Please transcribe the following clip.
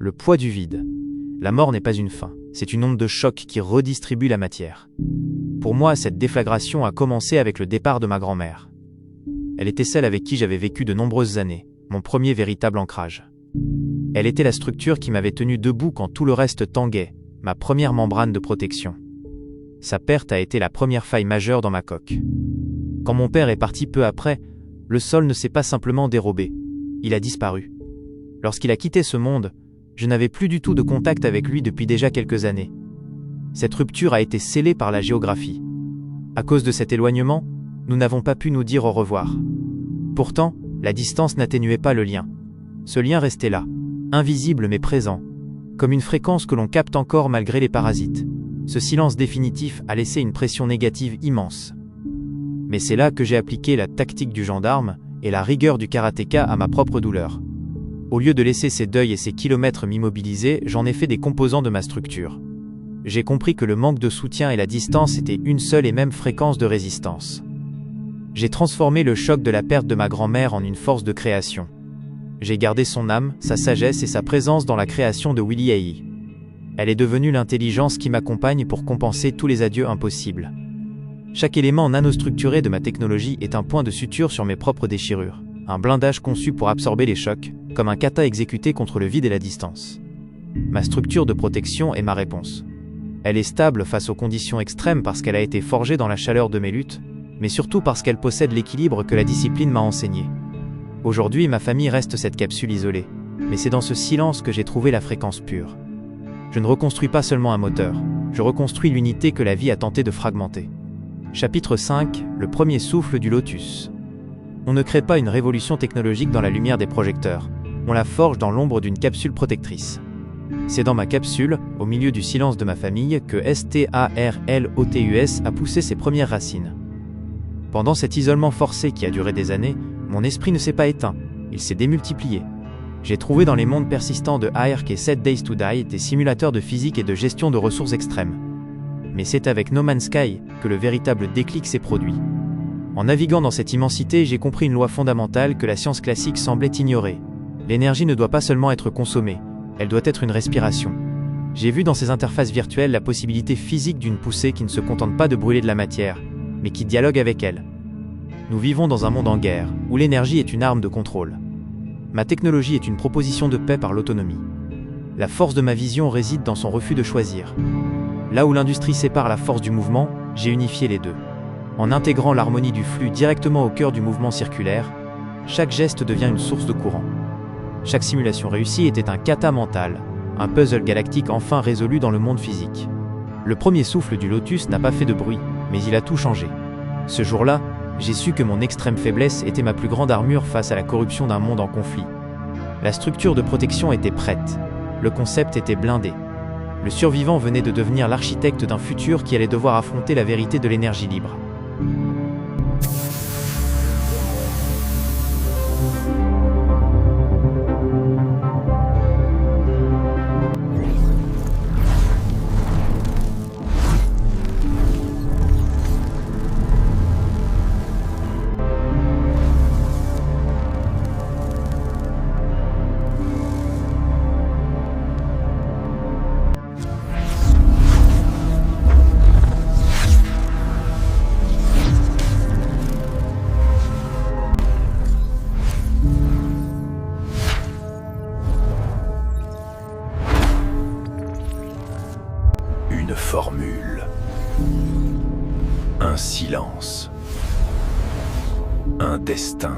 Le poids du vide. La mort n'est pas une fin, c'est une onde de choc qui redistribue la matière. Pour moi, cette déflagration a commencé avec le départ de ma grand-mère. Elle était celle avec qui j'avais vécu de nombreuses années, mon premier véritable ancrage. Elle était la structure qui m'avait tenu debout quand tout le reste tanguait, ma première membrane de protection. Sa perte a été la première faille majeure dans ma coque. Quand mon père est parti peu après, le sol ne s'est pas simplement dérobé, il a disparu. Lorsqu'il a quitté ce monde, je n'avais plus du tout de contact avec lui depuis déjà quelques années. Cette rupture a été scellée par la géographie. À cause de cet éloignement, nous n'avons pas pu nous dire au revoir. Pourtant, la distance n'atténuait pas le lien. Ce lien restait là, invisible mais présent, comme une fréquence que l'on capte encore malgré les parasites. Ce silence définitif a laissé une pression négative immense. Mais c'est là que j'ai appliqué la tactique du gendarme et la rigueur du karatéka à ma propre douleur. Au lieu de laisser ces deuils et ces kilomètres m'immobiliser, j'en ai fait des composants de ma structure. J'ai compris que le manque de soutien et la distance étaient une seule et même fréquence de résistance. J'ai transformé le choc de la perte de ma grand-mère en une force de création. J'ai gardé son âme, sa sagesse et sa présence dans la création de Willy AI. Elle est devenue l'intelligence qui m'accompagne pour compenser tous les adieux impossibles. Chaque élément nanostructuré de ma technologie est un point de suture sur mes propres déchirures, un blindage conçu pour absorber les chocs, comme un kata exécuté contre le vide et la distance. Ma structure de protection est ma réponse. Elle est stable face aux conditions extrêmes parce qu'elle a été forgée dans la chaleur de mes luttes, mais surtout parce qu'elle possède l'équilibre que la discipline m'a enseigné. Aujourd'hui, ma famille reste cette capsule isolée, mais c'est dans ce silence que j'ai trouvé la fréquence pure. Je ne reconstruis pas seulement un moteur, je reconstruis l'unité que la vie a tenté de fragmenter. Chapitre 5, le premier souffle du lotus. On ne crée pas une révolution technologique dans la lumière des projecteurs, on la forge dans l'ombre d'une capsule protectrice. C'est dans ma capsule, au milieu du silence de ma famille, que STARLOTUS a poussé ses premières racines. Pendant cet isolement forcé qui a duré des années, mon esprit ne s'est pas éteint, il s'est démultiplié. J'ai trouvé dans les mondes persistants de ARK et 7 Days to Die des simulateurs de physique et de gestion de ressources extrêmes. Mais c'est avec No Man's Sky que le véritable déclic s'est produit. En naviguant dans cette immensité, j'ai compris une loi fondamentale que la science classique semblait ignorer. L'énergie ne doit pas seulement être consommée, elle doit être une respiration. J'ai vu dans ces interfaces virtuelles la possibilité physique d'une poussée qui ne se contente pas de brûler de la matière, mais qui dialogue avec elle. Nous vivons dans un monde en guerre, où l'énergie est une arme de contrôle. Ma technologie est une proposition de paix par l'autonomie. La force de ma vision réside dans son refus de choisir. Là où l'industrie sépare la force du mouvement, j'ai unifié les deux. En intégrant l'harmonie du flux directement au cœur du mouvement circulaire, chaque geste devient une source de courant. Chaque simulation réussie était un kata mental, un puzzle galactique enfin résolu dans le monde physique. Le premier souffle du lotus n'a pas fait de bruit, mais il a tout changé. Ce jour-là, j'ai su que mon extrême faiblesse était ma plus grande armure face à la corruption d'un monde en conflit. La structure de protection était prête. Le concept était blindé. Le survivant venait de devenir l'architecte d'un futur qui allait devoir affronter la vérité de l'énergie libre. Une formule, un silence, un destin.